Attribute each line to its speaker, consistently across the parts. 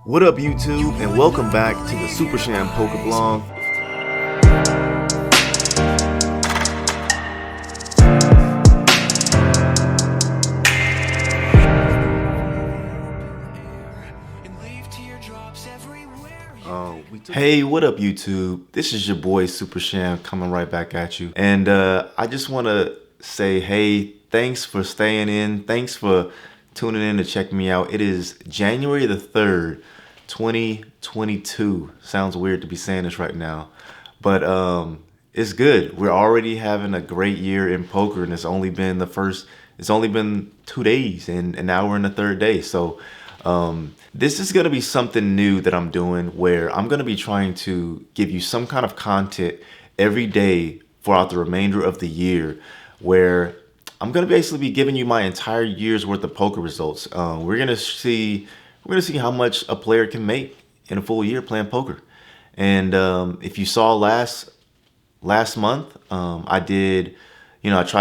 Speaker 1: What up, YouTube, and welcome back to the Super Sham Poker Blog. Hey, what up, YouTube? This is your boy Super Sham coming right back at you, and I just want to say, hey, thanks for staying in. Thanks for tuning in to check me out. It is January the 3rd. 2022. Sounds weird to be saying this right now, but it's good. We're already having a great year in poker, and it's only been 2 days, and now we're in the third day. So this is going to be something new that I'm doing, where I'm going to be trying to give you some kind of content every day throughout the remainder of the year, where I'm going to basically be giving you my entire year's worth of poker results. We're going to see how much a player can make in a full year playing poker. And if you saw last month, I tried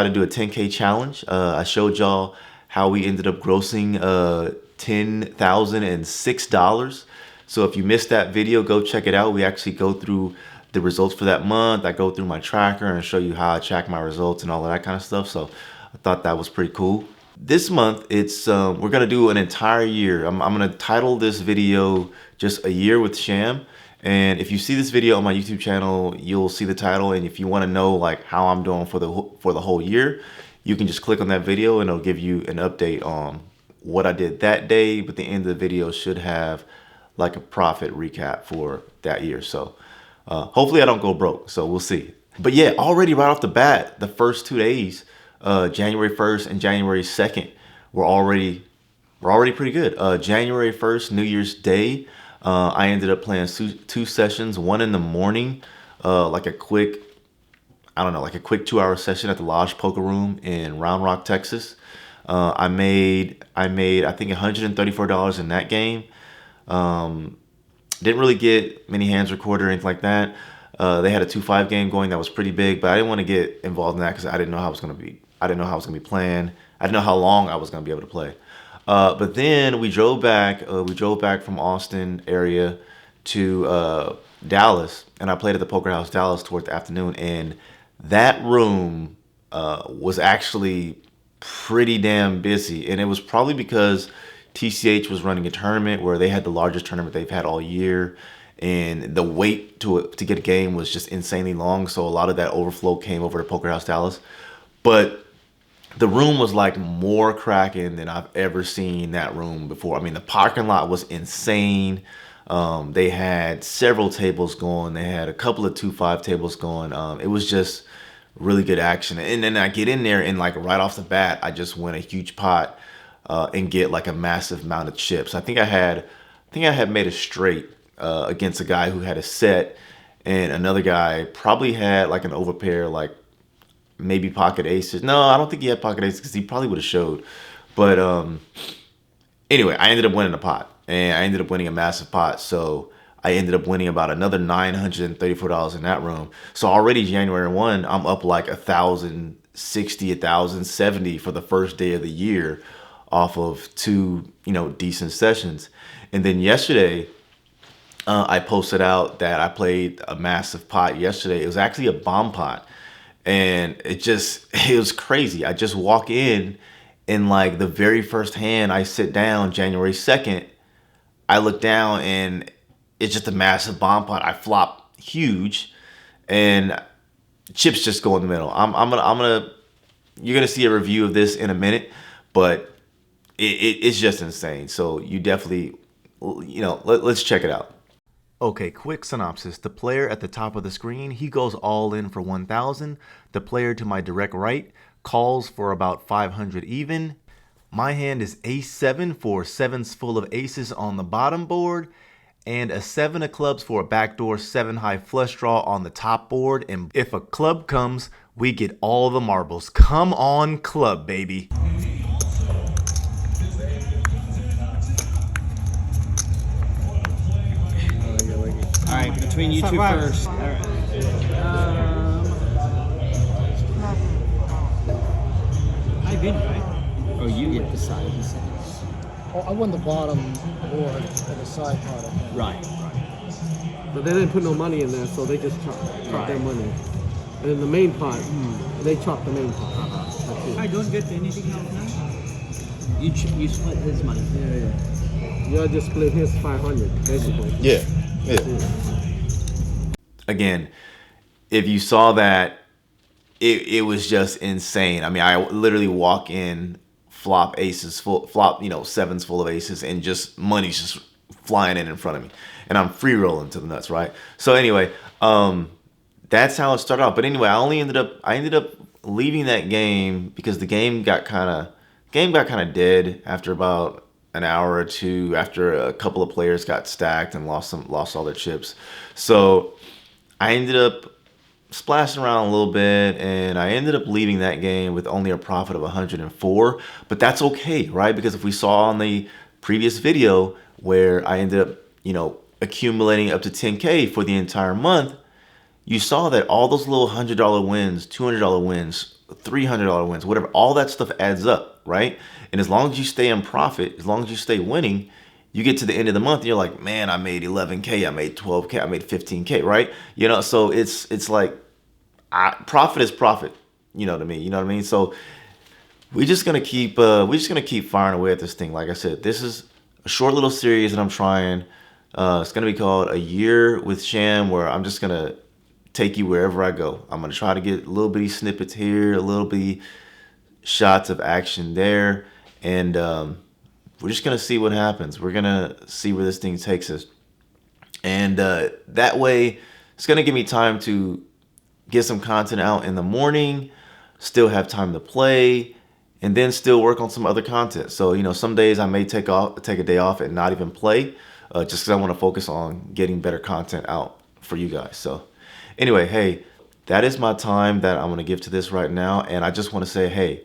Speaker 1: to do a 10K challenge. I showed y'all how we ended up grossing $10,006. So if you missed that video, go check it out. We actually go through the results for that month. I go through my tracker and show you how I track my results and all of that kind of stuff. So I thought that was pretty cool. This month, it's we're gonna do an entire year. I'm gonna title this video just "A Year with Sham," and if you see this video on my YouTube channel, you'll see the title. And if you want to know like how I'm doing for the whole year, you can just click on that video, and it'll give you an update on what I did that day. But the end of the video should have like a profit recap for that year. So hopefully I don't go broke. So we'll see. But yeah, already right off the bat, the first 2 days. January 1st and January 2nd were already pretty good. January 1st, New Year's Day, I ended up playing two sessions, one in the morning, like a quick 2-hour session at the Lodge Poker Room in Round Rock, Texas. I made I think $134 in that game. Didn't really get many hands recorded or anything like that. They had a 2-5 game going that was pretty big, but I didn't want to get involved in that because I didn't know how I was going to be playing. I didn't know how long I was going to be able to play. But then we drove back from Austin area to Dallas, and I played at the Poker House Dallas toward the afternoon, and that room was actually pretty damn busy. And it was probably because TCH was running a tournament where they had the largest tournament they've had all year. And the wait to get a game was just insanely long. So a lot of that overflow came over to Poker House Dallas. But the room was like more cracking than I've ever seen that room before. I mean, the parking lot was insane. They had several tables going. They had a couple of 2-5 tables going. It was just really good action. And then I get in there, and like right off the bat, I just win a huge pot and get like a massive amount of chips. I think I had made a straight against a guy who had a set, and another guy probably had like an overpair, like maybe pocket aces. No, I don't think he had pocket aces because he probably would have showed. But anyway, I ended up winning a pot, and I ended up winning a massive pot. So I ended up winning about another $934 in that room. So already January 1, I'm up like 1,060, 1,070 for the first day of the year off of two, decent sessions. And then yesterday, I posted out that I played a massive pot yesterday. It was actually a bomb pot. And it was crazy. I just walk in, and like the very first hand I sit down, January 2nd, I look down, and it's just a massive bomb pot. I flop huge, and chips just go in the middle. You're gonna see a review of this in a minute, but it's just insane. So you definitely, let's check it out. Okay, quick synopsis. The player at the top of the screen, he goes all in for 1,000. The player to my direct right calls for about 500 even. My hand is ace-7 for sevens full of aces on the bottom board, and a 7 of clubs for a backdoor 7 high flush draw on the top board. And if a club comes, we get all the marbles. Come on, club, baby.
Speaker 2: All right, between you two first. All right. I win, right? Oh, you get the side.
Speaker 3: Oh, I won the bottom board and the side pot. I think.
Speaker 2: Right.
Speaker 4: But they didn't put no money in there, so they just chopped their money. And in the main pot, they chopped the main pot. That's it.
Speaker 2: I don't get anything else now. You split his money.
Speaker 4: Yeah. You just split his 500, basically.
Speaker 1: Yeah. Again, if you saw that, it was just insane. I mean, I literally walk in, flop aces, flop, sevens full of aces, and just money's just flying in front of me, and I'm free rolling to the nuts, right? So anyway, that's how it started out. But anyway, I ended up leaving that game because the game got kind of dead after about an hour or two, after a couple of players got stacked and lost all their chips. So I ended up splashing around a little bit, and I ended up leaving that game with only a profit of 104. But that's okay, right? Because if we saw on the previous video where I ended up, accumulating up to 10K for the entire month, you saw that all those little $100 wins, $200 wins, $300 wins, whatever, all that stuff adds up, right? And as long as you stay in profit, as long as you stay winning, you get to the end of the month and you're like, man, I made 11K, I made 12K, I made 15K, right? So it's like, profit is profit. You know what I mean? You know what I mean? So we're just gonna keep firing away at this thing. Like I said, this is a short little series that I'm trying. It's gonna be called A Year with Sham, where I'm just gonna take you wherever I go. I'm gonna try to get little bitty snippets here, a little bitty shots of action there, and we're just gonna see what happens. We're gonna see where this thing takes us, and that way, it's gonna give me time to get some content out in the morning, still have time to play, and then still work on some other content. So, some days I may take a day off and not even play, just because I want to focus on getting better content out for you guys. So anyway, hey, that is my time that I'm going to give to this right now. And I just want to say, hey,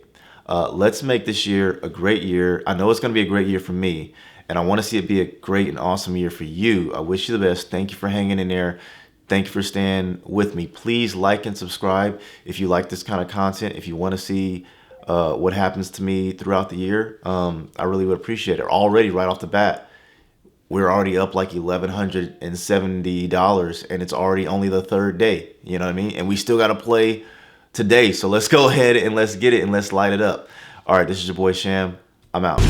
Speaker 1: let's make this year a great year. I know it's going to be a great year for me, and I want to see it be a great and awesome year for you. I wish you the best. Thank you for hanging in there. Thank you for staying with me. Please like and subscribe if you like this kind of content. If you want to see what happens to me throughout the year, I really would appreciate it. Already, right off the bat, we're already up like $1,170, and it's already only the third day. You know what I mean? And we still got to play today. So let's go ahead and let's get it and let's light it up. All right, this is your boy Sham. I'm out.